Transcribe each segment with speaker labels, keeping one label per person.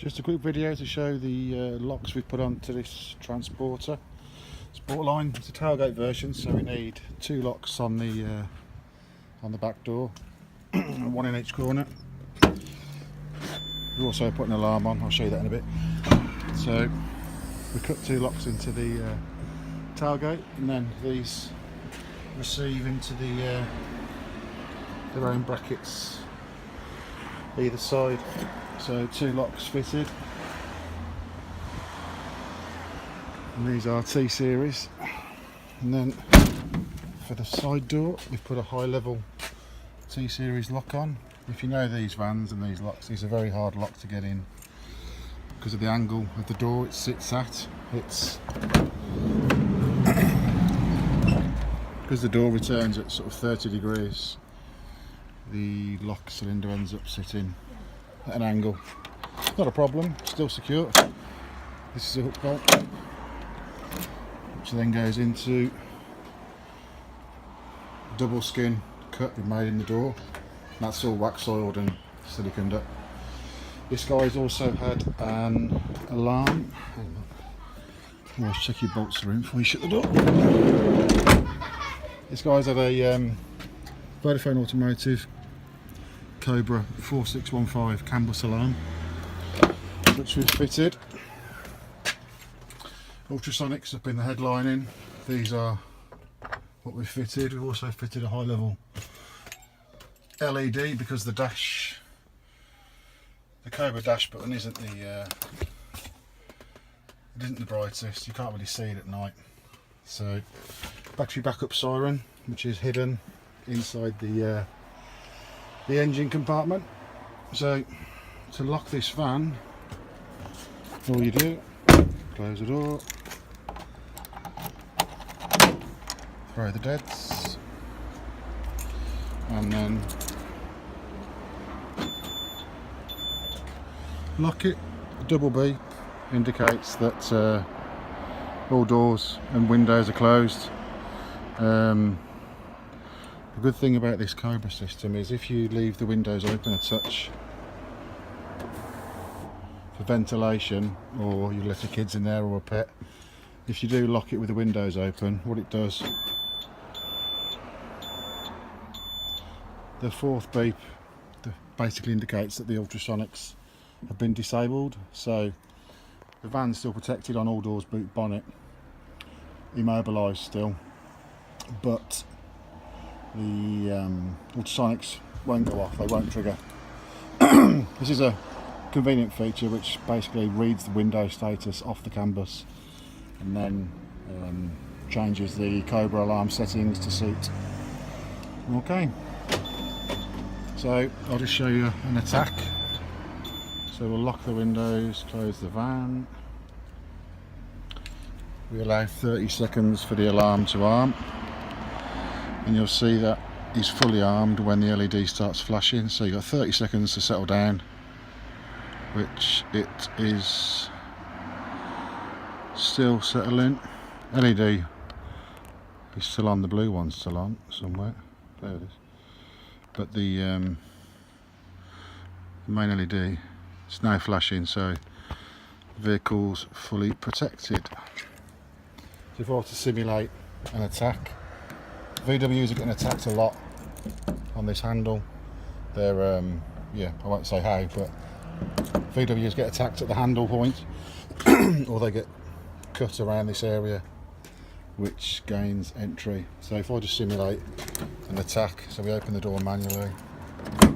Speaker 1: Just a quick video to show the locks we've put onto this transporter. Sport line, it's a tailgate version, so we need two locks on the back door, one in each corner. We've also put an alarm on, I'll show you that in a bit. So we cut two locks into the tailgate, and then these receive into their own brackets either side. So two locks fitted, and these are T-series. And then for the side door we've put a high level T-series lock on. If you know these vans and these locks, these are very hard lock to get in because of the angle of the door it sits at. It's because the door returns at sort of 30 degrees, the lock cylinder ends up sitting at an angle. Not a problem, still secure. This is a hook bolt which then goes into double skin cut we've made in the door. That's all wax oiled and siliconed up. This guy's also had an alarm. Always check your bolts are in before you shut the door. This guy's had a Vodafone Automotive Cobra 4615 CanBus alarm, which we've fitted. Ultrasonics up in the headlining. These are what we've fitted. We've also fitted a high level LED because the Cobra dash button isn't the brightest. You can't really see it at night. So battery backup siren, which is hidden inside the engine compartment. So to lock this van, all you do, close the door, throw the deads, and then lock it. A double B indicates that all doors and windows are closed. The good thing about this Cobra system is if you leave the windows open a touch for ventilation, or you let the kids in there or a pet, if you do lock it with the windows open, what it does, the fourth beep basically indicates that the ultrasonics have been disabled. So the van's still protected on all doors, boot, bonnet, immobilised still, but the ultrasonics won't go off, they won't trigger. This is a convenient feature which basically reads the window status off the CanBus and then changes the Cobra alarm settings to suit. Okay, so I'll just show you an attack. So we'll lock the windows, close the van. We allow 30 seconds for the alarm to arm, and you'll see that he's fully armed when the LED starts flashing. So you've got 30 seconds to settle down, which it is still settling. LED is still on, the blue one's still on somewhere, there it is, but the main LED is now flashing, so the vehicle's fully protected. So if I were to simulate an attack, VWs are getting attacked a lot on this handle. They're yeah, I won't say how, but VWs get attacked at the handle point or they get cut around this area which gains entry. So if I just simulate an attack, so we open the door manually, the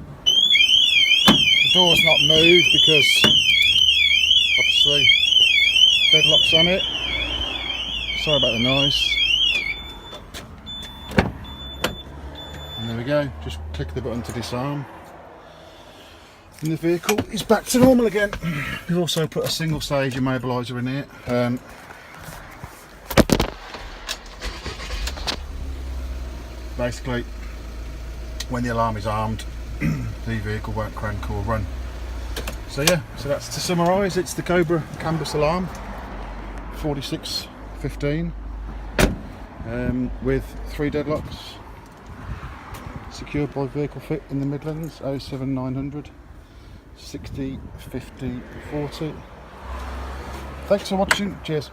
Speaker 1: door's not moved because obviously deadlock's on it. Sorry about the noise. And there we go, just click the button to disarm and the vehicle is back to normal again. We've also put a single stage immobiliser in here. Basically when the alarm is armed the vehicle won't crank or run. So yeah, so that's to summarise. It's the Cobra CanBus alarm 4615 with 3 deadlocks, secured by Vehicle Fit in the Midlands, 07900 60, 50, 40. Thanks for watching. Cheers.